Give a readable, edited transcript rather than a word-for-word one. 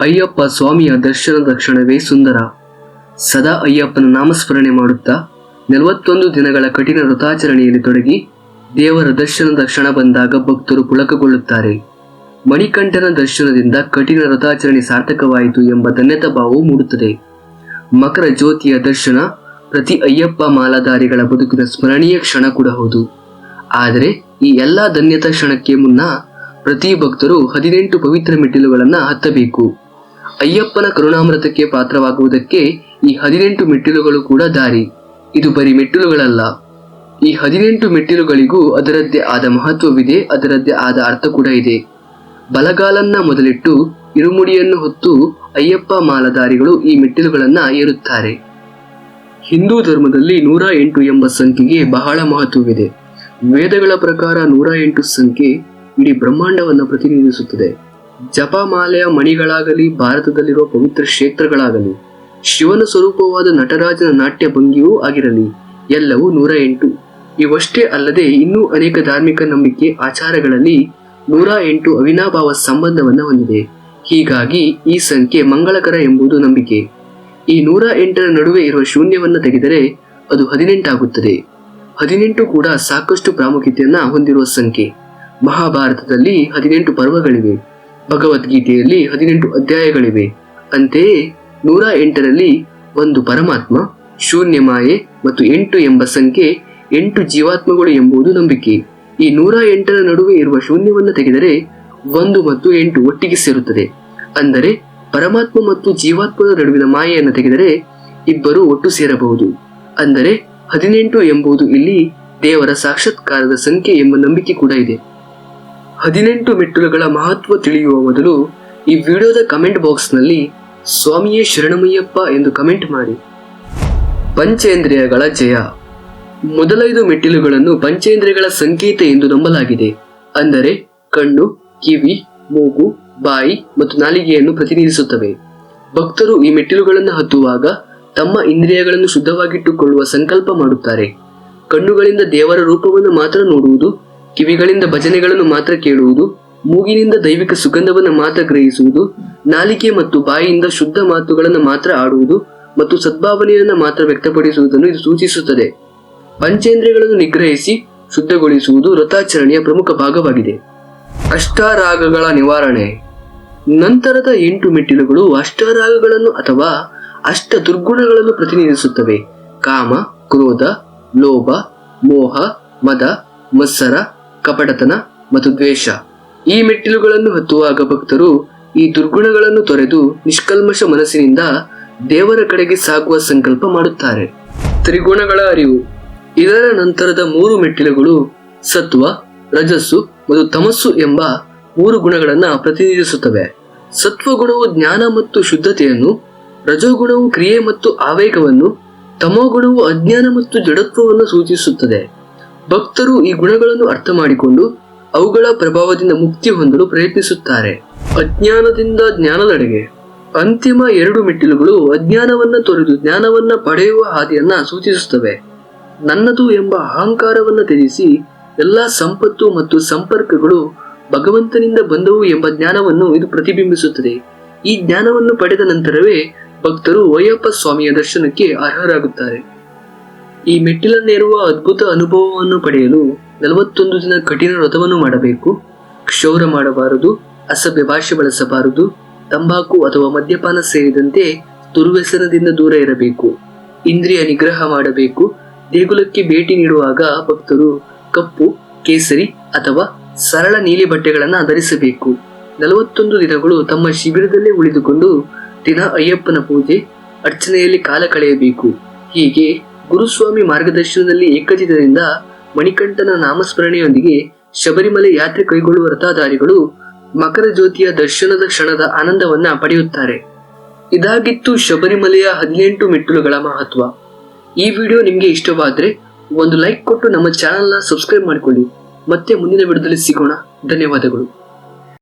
ಅಯ್ಯಪ್ಪ ಸ್ವಾಮಿಯ ದರ್ಶನದ ಕ್ಷಣವೇ ಸುಂದರ. ಸದಾ ಅಯ್ಯಪ್ಪನ ನಾಮಸ್ಮರಣೆ ಮಾಡುತ್ತಾ 41 ದಿನಗಳ ಕಠಿಣ ವ್ರತಾಚರಣೆಯಲ್ಲಿ ತೊಡಗಿ ದೇವರ ದರ್ಶನದ ಕ್ಷಣ ಬಂದಾಗ ಭಕ್ತರು ಪುಳಕಗೊಳ್ಳುತ್ತಾರೆ. ಮಣಿಕಂಠನ ದರ್ಶನದಿಂದ ಕಠಿಣ ವ್ರತಾಚರಣೆ ಸಾರ್ಥಕವಾಯಿತು ಎಂಬ ಧನ್ಯತಾ ಭಾವವು ಮೂಡುತ್ತದೆ. ಮಕರ ಜ್ಯೋತಿಯ ದರ್ಶನ ಪ್ರತಿ ಅಯ್ಯಪ್ಪ ಮಾಲಾಧಾರಿಗಳ ಬದುಕಿನ ಸ್ಮರಣೀಯ ಕ್ಷಣ ಕೂಡ ಹೌದು. ಆದರೆ ಈ ಎಲ್ಲ ಧನ್ಯತಾ ಕ್ಷಣಕ್ಕೆ ಮುನ್ನ ಪ್ರತಿ ಭಕ್ತರು 18 ಪವಿತ್ರ ಮೆಟ್ಟಿಲುಗಳನ್ನು ಹತ್ತಬೇಕು. ಅಯ್ಯಪ್ಪನ ಕರುಣಾಮೃತಕ್ಕೆ ಪಾತ್ರವಾಗುವುದಕ್ಕೆ ಈ 18 ಮೆಟ್ಟಿಲುಗಳು ಕೂಡ ದಾರಿ. ಇದು ಬರೀ ಮೆಟ್ಟಿಲುಗಳಲ್ಲ. ಈ 18 ಮೆಟ್ಟಿಲುಗಳಿಗೂ ಅದರದ್ದೇ ಆದ ಮಹತ್ವವಿದೆ, ಅದರದ್ದೇ ಆದ ಅರ್ಥ ಕೂಡ ಇದೆ. ಬಲಗಾಲನ್ನ ಮೊದಲಿಟ್ಟು ಇರುಮುಡಿಯನ್ನು ಹೊತ್ತು ಅಯ್ಯಪ್ಪ ಮಾಲಾಧಾರಿಗಳು ಈ ಮೆಟ್ಟಿಲುಗಳನ್ನು ಏರುತ್ತಾರೆ. ಹಿಂದೂ ಧರ್ಮದಲ್ಲಿ 108 ಎಂಬ ಸಂಖ್ಯೆಗೆ ಬಹಳ ಮಹತ್ವವಿದೆ. ವೇದಗಳ ಪ್ರಕಾರ 108 ಸಂಖ್ಯೆ ಇಡೀ ಬ್ರಹ್ಮಾಂಡವನ್ನು ಪ್ರತಿನಿಧಿಸುತ್ತದೆ. ಜಪಮಾಲೆಯ ಮಣಿಗಳಾಗಲಿ, ಭಾರತದಲ್ಲಿರುವ ಪವಿತ್ರ ಕ್ಷೇತ್ರಗಳಾಗಲಿ, ಶಿವನ ಸ್ವರೂಪವಾದ ನಟರಾಜನ ನಾಟ್ಯ ಭಂಗಿಯೂ ಆಗಿರಲಿ, ಎಲ್ಲವೂ 108. ಇವಷ್ಟೇ ಅಲ್ಲದೆ ಇನ್ನೂ ಅನೇಕ ಧಾರ್ಮಿಕ ನಂಬಿಕೆ ಆಚಾರಗಳಲ್ಲಿ 108 ಅವಿನಾಭಾವ ಸಂಬಂಧವನ್ನು ಹೊಂದಿದೆ. ಹೀಗಾಗಿ ಈ ಸಂಖ್ಯೆ ಮಂಗಳಕರ ಎಂಬುದು ನಂಬಿಕೆ. ಈ 108ರ ನಡುವೆ ಇರುವ ಶೂನ್ಯವನ್ನು ತೆಗೆದರೆ ಅದು 18 ಆಗುತ್ತದೆ. 18 ಕೂಡ ಸಾಕಷ್ಟು ಪ್ರಾಮುಖ್ಯತೆಯನ್ನ ಹೊಂದಿರುವ ಸಂಖ್ಯೆ. ಮಹಾಭಾರತದಲ್ಲಿ 18 ಪರ್ವಗಳಿವೆ, ಭಗವದ್ಗೀತೆಯಲ್ಲಿ 18 ಅಧ್ಯಾಯಗಳಿವೆ. ಅಂತೆಯೇ 108ರಲ್ಲಿ ಒಂದು ಪರಮಾತ್ಮ, ಶೂನ್ಯ ಮಾಯೆ ಮತ್ತು 8 ಎಂಬ ಸಂಖ್ಯೆ 8 ಜೀವಾತ್ಮಗಳು ಎಂಬುದು ನಂಬಿಕೆ. ಈ 108ರ ನಡುವೆ ಇರುವ ಶೂನ್ಯವನ್ನು ತೆಗೆದರೆ 1 ಮತ್ತು 8 ಒಟ್ಟಿಗೆ ಸೇರುತ್ತದೆ. ಅಂದರೆ ಪರಮಾತ್ಮ ಮತ್ತು ಜೀವಾತ್ಮದ ನಡುವಿನ ಮಾಯೆಯನ್ನು ತೆಗೆದರೆ ಇಬ್ಬರು ಒಟ್ಟು ಸೇರಬಹುದು. ಅಂದರೆ 18 ಎಂಬುದು ಇಲ್ಲಿ ದೇವರ ಸಾಕ್ಷಾತ್ಕಾರದ ಸಂಖ್ಯೆ ಎಂಬ ನಂಬಿಕೆ ಕೂಡ ಇದೆ. 18 ಮೆಟ್ಟಿಲುಗಳ ಮಹತ್ವ ತಿಳಿಯುವ ಮೊದಲು ಈ ವಿಡಿಯೋದ ಕಮೆಂಟ್ ಬಾಕ್ಸ್ನಲ್ಲಿ ಸ್ವಾಮಿಯೇ ಶರಣಮಯ್ಯಪ್ಪ ಎಂದು ಕಮೆಂಟ್ ಮಾಡಿ. ಪಂಚೇಂದ್ರಿಯಗಳ ಜಯ. ಮೊದಲ 5 ಮೆಟ್ಟಿಲುಗಳನ್ನು ಪಂಚೇಂದ್ರಿಯಗಳ ಸಂಕೇತ ಎಂದು ನಂಬಲಾಗಿದೆ. ಅಂದರೆ ಕಣ್ಣು, ಕಿವಿ, ಮೂಗು, ಬಾಯಿ ಮತ್ತು ನಾಲಿಗೆಯನ್ನು ಪ್ರತಿನಿಧಿಸುತ್ತವೆ. ಭಕ್ತರು ಈ ಮೆಟ್ಟಿಲುಗಳನ್ನು ಹತ್ತುವಾಗ ತಮ್ಮ ಇಂದ್ರಿಯಗಳನ್ನು ಶುದ್ಧವಾಗಿಟ್ಟುಕೊಳ್ಳುವ ಸಂಕಲ್ಪ ಮಾಡುತ್ತಾರೆ. ಕಣ್ಣುಗಳಿಂದ ದೇವರ ರೂಪವನ್ನು ಮಾತ್ರ ನೋಡುವುದು, ಕಿವಿಗಳಿಂದ ಭಜನೆಗಳನ್ನು ಮಾತ್ರ ಕೇಳುವುದು, ಮೂಗಿನಿಂದ ದೈವಿಕ ಸುಗಂಧವನ್ನು ಮಾತ್ರ ಗ್ರಹಿಸುವುದು, ನಾಲಿಗೆ ಮತ್ತು ಬಾಯಿಯಿಂದ ಶುದ್ಧ ಮಾತುಗಳನ್ನು ಮಾತ್ರ ಆಡುವುದು ಮತ್ತು ಸದ್ಭಾವನೆಯನ್ನು ಮಾತ್ರ ವ್ಯಕ್ತಪಡಿಸುವುದನ್ನು ಇದು ಸೂಚಿಸುತ್ತದೆ. ಪಂಚೇಂದ್ರಿಯಗಳನ್ನು ನಿಗ್ರಹಿಸಿ ಶುದ್ಧಗೊಳಿಸುವುದು ವ್ರತಾಚರಣೆಯ ಪ್ರಮುಖ ಭಾಗವಾಗಿದೆ. ಅಷ್ಟರಾಗಗಳ ನಿವಾರಣೆ. ನಂತರದ 8 ಮೆಟ್ಟಿಲುಗಳು ಅಷ್ಟರಾಗಗಳನ್ನು ಅಥವಾ ಅಷ್ಟ ದುರ್ಗುಣಗಳನ್ನು ಪ್ರತಿನಿಧಿಸುತ್ತವೆ. ಕಾಮ, ಕ್ರೋಧ, ಲೋಭ, ಮೋಹ, ಮದ, ಮತ್ಸರ, ಕಪಟತನ ಮತ್ತು ದ್ವೇಷ. ಈ ಮೆಟ್ಟಿಲುಗಳನ್ನು ಹತ್ತುವಾಗ ಭಕ್ತರು ಈ ದುರ್ಗುಣಗಳನ್ನು ತೊರೆದು ನಿಷ್ಕಲ್ಮಶ ಮನಸ್ಸಿನಿಂದ ದೇವರ ಕಡೆಗೆ ಸಾಗುವ ಸಂಕಲ್ಪ ಮಾಡುತ್ತಾರೆ. ತ್ರಿಗುಣಗಳ ಅರಿವು. ಇದರ ನಂತರದ 3 ಮೆಟ್ಟಿಲುಗಳು ಸತ್ವ, ರಜಸ್ಸು ಮತ್ತು ತಮಸ್ಸು ಎಂಬ 3 ಗುಣಗಳನ್ನು ಪ್ರತಿನಿಧಿಸುತ್ತವೆ. ಸತ್ವಗುಣವು ಜ್ಞಾನ ಮತ್ತು ಶುದ್ಧತೆಯನ್ನು, ರಜೋಗುಣವು ಕ್ರಿಯೆ ಮತ್ತು ಆವೇಗವನ್ನು, ತಮೋಗುಣವು ಅಜ್ಞಾನ ಮತ್ತು ಜಡತ್ವವನ್ನು ಸೂಚಿಸುತ್ತದೆ. ಭಕ್ತರು ಈ ಗುಣಗಳನ್ನು ಅರ್ಥ ಮಾಡಿಕೊಂಡು ಅವುಗಳ ಪ್ರಭಾವದಿಂದ ಮುಕ್ತಿ ಹೊಂದಲು ಪ್ರಯತ್ನಿಸುತ್ತಾರೆ. ಅಜ್ಞಾನದಿಂದ ಜ್ಞಾನದೆಡೆಗೆ. ಅಂತಿಮ 2 ಮೆಟ್ಟಿಲುಗಳು ಅಜ್ಞಾನವನ್ನ ತೊರೆದು ಜ್ಞಾನವನ್ನ ಪಡೆಯುವ ಹಾದಿಯನ್ನ ಸೂಚಿಸುತ್ತವೆ. ನನ್ನದು ಎಂಬ ಅಹಂಕಾರವನ್ನು ತ್ಯಜಿಸಿ ಎಲ್ಲ ಸಂಪತ್ತು ಮತ್ತು ಸಂಪರ್ಕಗಳು ಭಗವಂತನಿಂದ ಬಂದವು ಎಂಬ ಜ್ಞಾನವನ್ನು ಇದು ಪ್ರತಿಬಿಂಬಿಸುತ್ತದೆ. ಈ ಜ್ಞಾನವನ್ನು ಪಡೆದ ನಂತರವೇ ಭಕ್ತರು ಅಯ್ಯಪ್ಪ ಸ್ವಾಮಿಯ ದರ್ಶನಕ್ಕೆ ಅರ್ಹರಾಗುತ್ತಾರೆ. ಈ ಮೆಟ್ಟಿಲನ್ನೇರುವ ಅದ್ಭುತ ಅನುಭವವನ್ನು ಪಡೆಯಲು 41 ದಿನ ಕಠಿಣ ವ್ರತವನ್ನು ಮಾಡಬೇಕು. ಕ್ಷೌರ ಮಾಡಬಾರದು, ಅಸಭ್ಯ ಭಾಷೆ ಬಳಸಬಾರದು, ತಂಬಾಕು ಅಥವಾ ಮದ್ಯಪಾನ ಸೇರಿದಂತೆ ದುರ್ವ್ಯಸನದಿಂದ ದೂರ ಇರಬೇಕು. ಇಂದ್ರಿಯ ನಿಗ್ರಹ ಮಾಡಬೇಕು. ದೇಗುಲಕ್ಕೆ ಭೇಟಿ ನೀಡುವಾಗ ಭಕ್ತರು ಕಪ್ಪು, ಕೇಸರಿ ಅಥವಾ ಸರಳ ನೀಲಿ ಬಟ್ಟೆಗಳನ್ನು ಧರಿಸಬೇಕು. 41 ದಿನಗಳು ತಮ್ಮ ಶಿಬಿರದಲ್ಲೇ ಉಳಿದುಕೊಂಡು ದಿನ ಅಯ್ಯಪ್ಪನ ಪೂಜೆ, ಅರ್ಚನೆಯಲ್ಲಿ ಕಾಲ ಕಳೆಯಬೇಕು. ಹೀಗೆ ಗುರುಸ್ವಾಮಿ ಮಾರ್ಗದರ್ಶನದಲ್ಲಿ ಏಕಚಿತ್ತದಿಂದ ಮಣಿಕಂಠನ ನಾಮಸ್ಮರಣೆಯೊಂದಿಗೆ ಶಬರಿಮಲೆ ಯಾತ್ರೆ ಕೈಗೊಳ್ಳುವ ವ್ರತಧಾರಿಗಳು ಮಕರ ಜ್ಯೋತಿಯ ದರ್ಶನದ ಕ್ಷಣದ ಆನಂದವನ್ನ ಪಡೆಯುತ್ತಾರೆ. ಇದಾಗಿತ್ತು ಶಬರಿಮಲೆಯ 18 ಮೆಟ್ಟಿಲುಗಳ ಮಹತ್ವ. ಈ ವಿಡಿಯೋ ನಿಮಗೆ ಇಷ್ಟವಾದರೆ ಒಂದು ಲೈಕ್ ಕೊಟ್ಟು ನಮ್ಮ ಚಾನೆಲ್ನ ಸಬ್ಸ್ಕ್ರೈಬ್ ಮಾಡಿಕೊಳ್ಳಿ. ಮತ್ತೆ ಮುಂದಿನ ವಿಡಿಯೋದಲ್ಲಿ ಸಿಗೋಣ. ಧನ್ಯವಾದಗಳು.